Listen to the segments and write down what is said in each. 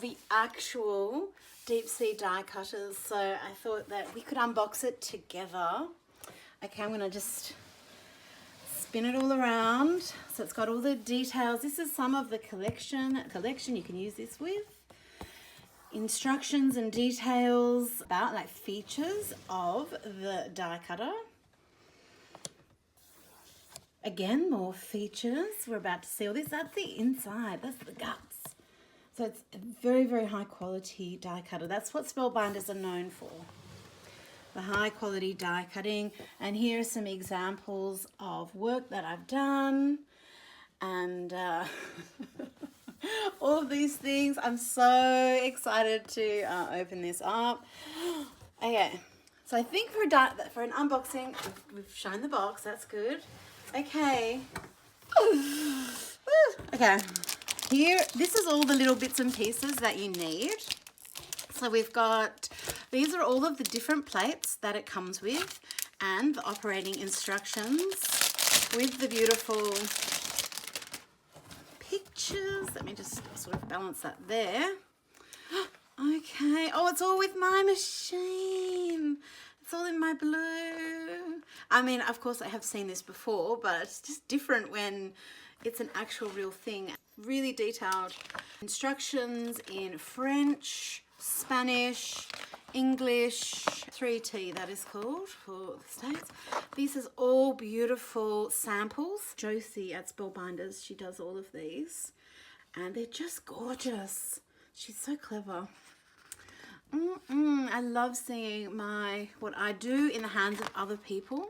of the actual deep sea die cutters, so I thought that we could unbox it together. Okay, I'm going to just spin it all around so it's got all the details. This is some of the collection you can use this with. Instructions and details about like features of the die cutter. Again, more features. We're about to see all this. That's the inside, that's the guts. So it's a very, very high quality die cutter. That's what spellbinders are known for. The high quality die cutting. And here are some examples of work that I've done. And all of these things. I'm so excited to open this up. Okay, so I think for an unboxing, we've shown the box. That's good. Okay. Okay. Here, this is all the little bits and pieces that you need. So we've got, these are all of the different plates that it comes with and the operating instructions with the beautiful pictures. Let me just sort of balance that there. Okay. Oh, it's all with my machine. It's all in my blue. I mean, of course I have seen this before, but it's just different when it's an actual real thing. Really detailed instructions in French, Spanish, English, 3T that is called for the States. This is all beautiful samples. Josie at Spellbinders, she does all of these and they're just gorgeous. She's so clever. I love seeing what I do in the hands of other people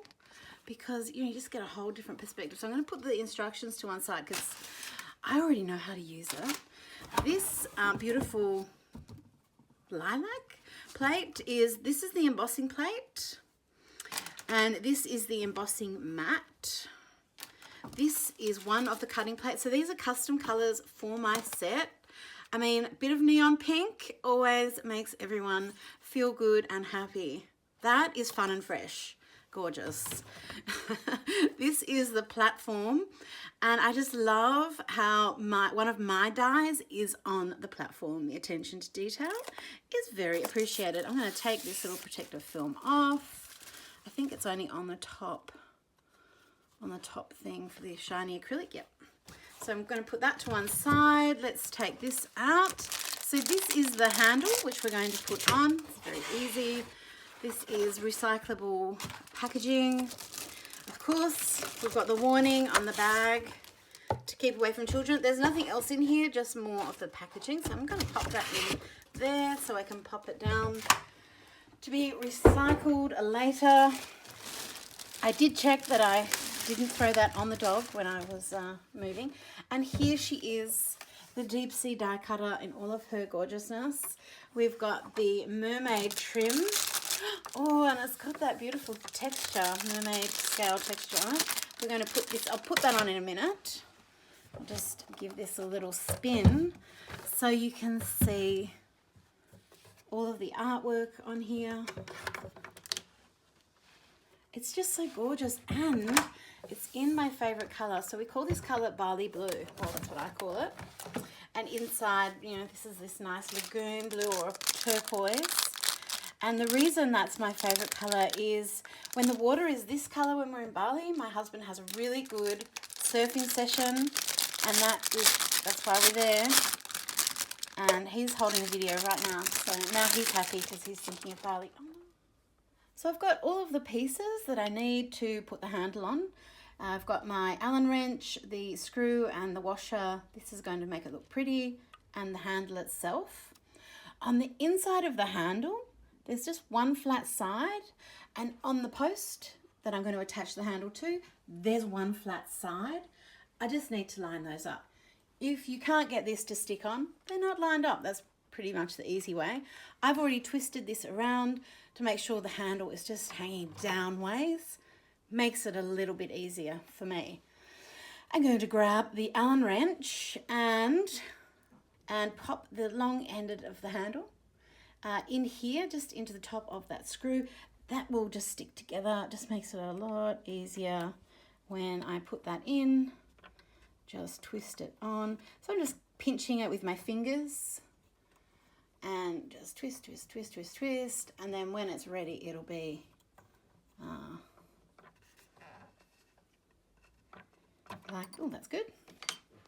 because you just get a whole different perspective. So I'm going to put the instructions to one side because I already know how to use it. This beautiful lilac plate this is the embossing plate and this is the embossing mat. This is one of the cutting plates. So these are custom colors for my set. I mean, a bit of neon pink always makes everyone feel good and happy. That is fun and fresh. Gorgeous. This is the platform and I just love how one of my dies is on the platform. The attention to detail is very appreciated. I'm going to take this little protective film off. I think it's only on the top thing for the shiny acrylic. Yep. So I'm going to put that to one side. Let's take this out. So this is the handle, which we're going to put on. It's very easy. This is recyclable packaging. Of course, we've got the warning on the bag to keep away from children. There's nothing else in here, just more of the packaging. So I'm going to pop that in there so I can pop it down to be recycled later. I did check that I didn't throw that on the dog when I was moving. And here she is, the deep sea die cutter in all of her gorgeousness. We've got the mermaid trim. Oh, and it's got that beautiful texture, mermaid scale texture on it. We're going to put this, I'll put that on in a minute. I'll just give this a little spin so you can see all of the artwork on here. It's just so gorgeous and it's in my favorite color. So we call this color barley blue. Well, that's what I call it. And inside, this is this nice lagoon blue or turquoise. And the reason that's my favorite color is when the water is this color when we're in Bali, my husband has a really good surfing session and that's why we're there. And he's holding a video right now. So now he's happy because he's thinking of Bali. So I've got all of the pieces that I need to put the handle on. I've got my Allen wrench, the screw and the washer. This is going to make it look pretty, and the handle itself. On the inside of the handle, there's just one flat side, and on the post that I'm going to attach the handle to, there's one flat side. I just need to line those up. If you can't get this to stick on, they're not lined up. That's pretty much the easy way. I've already twisted this around to make sure the handle is just hanging down ways. Makes it a little bit easier for me. I'm going to grab the Allen wrench and pop the long end of the handle in here, just into the top of that screw. That will just stick together. It just makes it a lot easier when I put that in. Just twist it on. So I'm just pinching it with my fingers just twist, twist, twist, twist, twist, and then when it's ready, it'll be like, oh, that's good.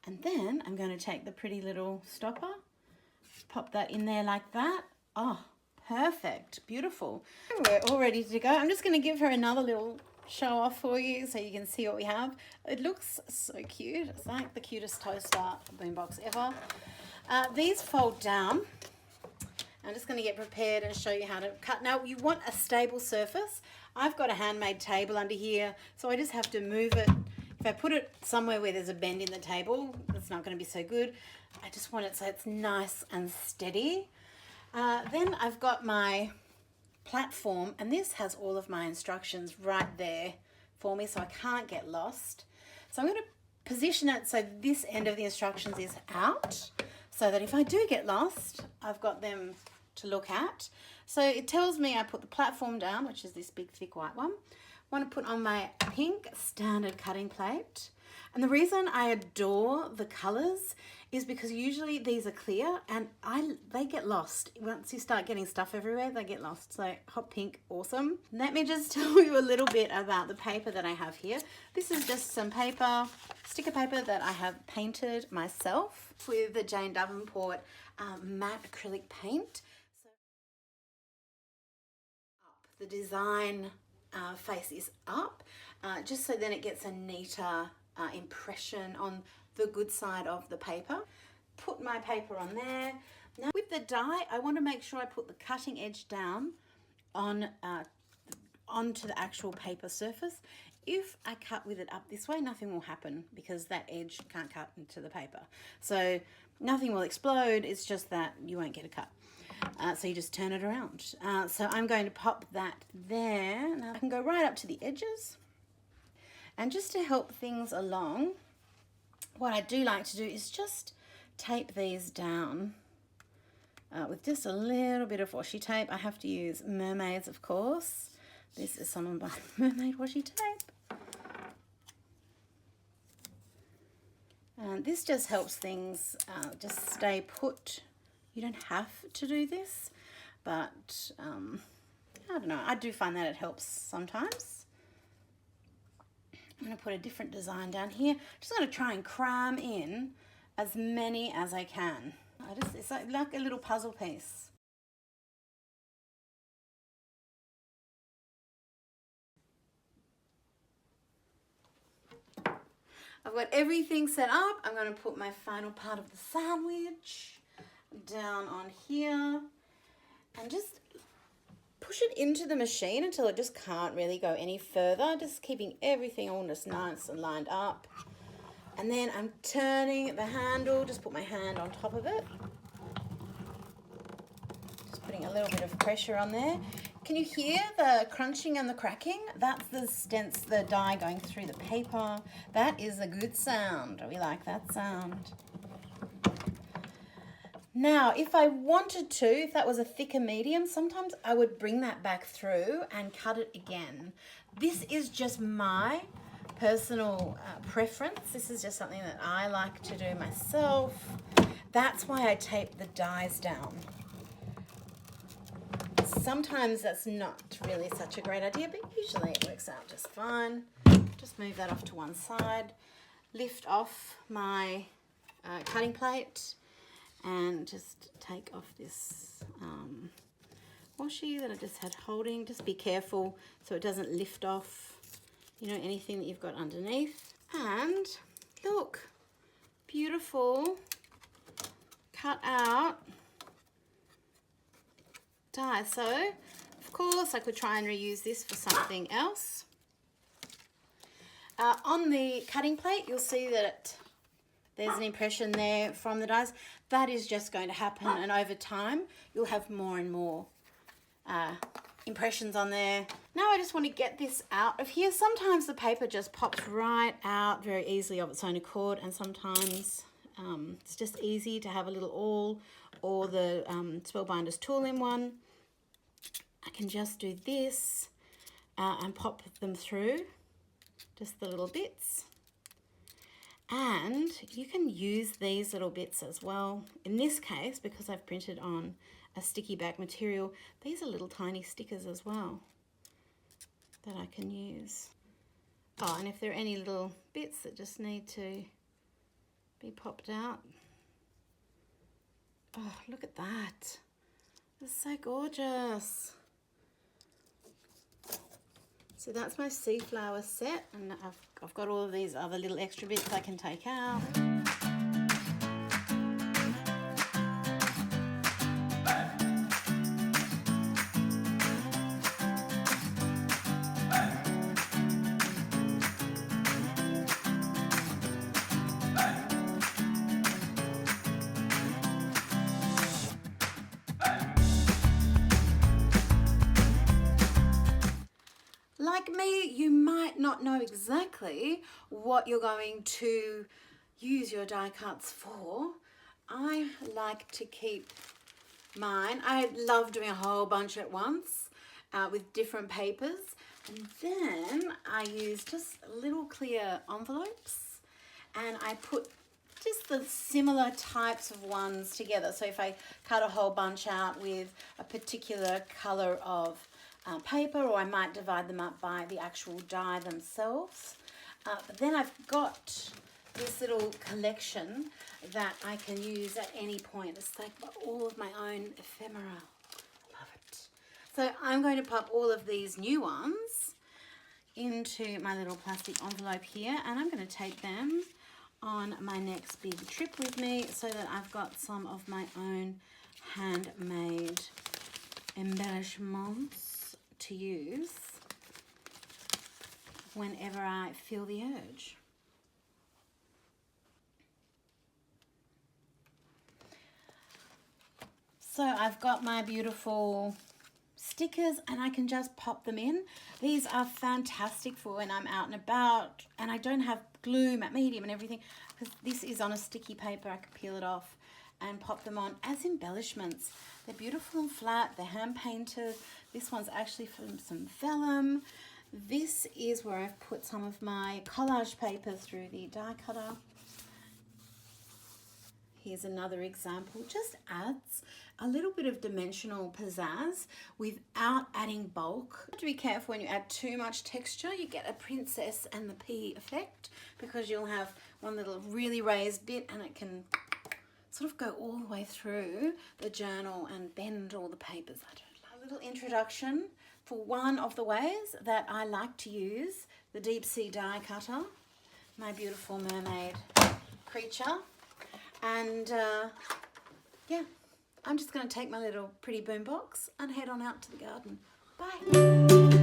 And then I'm going to take the pretty little stopper, pop that in there like that. Oh, perfect, beautiful. We're all ready to go. I'm just going to give her another little show off for you so you can see what we have. It looks so cute. It's like the cutest toaster boombox ever. These fold down. I'm just going to get prepared and show you how to cut. Now, you want a stable surface. I've got a handmade table under here, so I just have to move it. If I put it somewhere where there's a bend in the table, it's not going to be so good. I just want it so it's nice and steady. Then I've got my platform, and this has all of my instructions right there for me, so I can't get lost. So I'm going to position it so this end of the instructions is out, so that if I do get lost, I've got them to look at. So it tells me I put the platform down, which is this big thick white one. I want to put on my pink standard cutting plate. And the reason I adore the colors is because usually these are clear and they get lost. Once you start getting stuff everywhere, they get lost. So hot pink, awesome. Let me just tell you a little bit about the paper that I have here. This is just some paper, sticker paper that I have painted myself with the Davenport matte acrylic paint. So the design face is up, just so then it gets a neater impression on the good side of the paper. Put my paper on there. Now with the die, I want to make sure I put the cutting edge down on onto the actual paper surface. If I cut with it up this way, nothing will happen because that edge can't cut into the paper. So nothing will explode, it's just that you won't get a cut. So you just turn it around. So I'm going to pop that there. Now I can go right up to the edges. And just to help things along, what I do like to do is just tape these down with just a little bit of washi tape. I have to use Mermaids, of course. This is some of my mermaid washi tape. And this just helps things just stay put. You don't have to do this, but I don't know. I do find that it helps sometimes. I'm going to put a different design down here. Just going to try and cram in as many as I can. It's like a little puzzle piece. I've got everything set up. I'm going to put my final part of the sandwich down on here and just push it into the machine until it just can't really go any further, just keeping everything all just nice and lined up. And then I'm turning the handle, just put my hand on top of it, just putting a little bit of pressure on there. Can you hear the crunching and the cracking? That's the die going through the paper. That is a good sound. We like that sound. Now, if I wanted to, if that was a thicker medium, sometimes I would bring that back through and cut it again. This is just my personal preference. This is just something that I like to do myself. That's why I tape the dies down. Sometimes that's not really such a great idea, but usually it works out just fine. Just move that off to one side, lift off my cutting plate, and just take off this washi that I just had holding. Just be careful so it doesn't lift off, you know, anything that you've got underneath. And look, beautiful cut out die. So of course I could try and reuse this for something else. On the cutting plate you'll see that there's an impression there from the dies. That is just going to happen, and over time you'll have more and more impressions on there. Now I just want to get this out of here. Sometimes the paper just pops right out very easily of its own accord, and sometimes it's just easy to have a little awl or the Spellbinders tool in one. I can just do this and pop them through, just the little bits. And you can use these little bits as well. In this case, because I've printed on a sticky back material, these are little tiny stickers as well that I can use. Oh, and if there are any little bits that just need to be popped out. Oh, look at that. It's so gorgeous. So that's my sea flower set, and I've got all of these other little extra bits I can take out. Like me, you might not know exactly what you're going to use your die cuts for. I like to keep mine. I love doing a whole bunch at once with different papers. And then I use just little clear envelopes and I put just the similar types of ones together. So if I cut a whole bunch out with a particular color of paper, or I might divide them up by the actual die themselves. But then I've got this little collection that I can use at any point. It's like all of my own ephemera. Love it. So I'm going to pop all of these new ones into my little plastic envelope here, and I'm going to take them on my next big trip with me so that I've got some of my own handmade embellishments to use whenever I feel the urge. So I've got my beautiful stickers and I can just pop them in. These are fantastic for when I'm out and about and I don't have glue, matte medium and everything, because this is on a sticky paper. I can peel it off and pop them on as embellishments. They're beautiful and flat, they're hand painted. This one's actually from some vellum. This is where I've put some of my collage paper through the die cutter. Here's another example. Just adds a little bit of dimensional pizzazz without adding bulk. You have to be careful when you add too much texture. You get a princess and the pea effect because you'll have one little really raised bit and it can sort of go all the way through the journal and bend all the papers. I don't know. A little introduction for one of the ways that I like to use the deep sea die cutter, my beautiful mermaid creature. And yeah, I'm just going to take my little pretty boombox and head on out to the garden. Bye.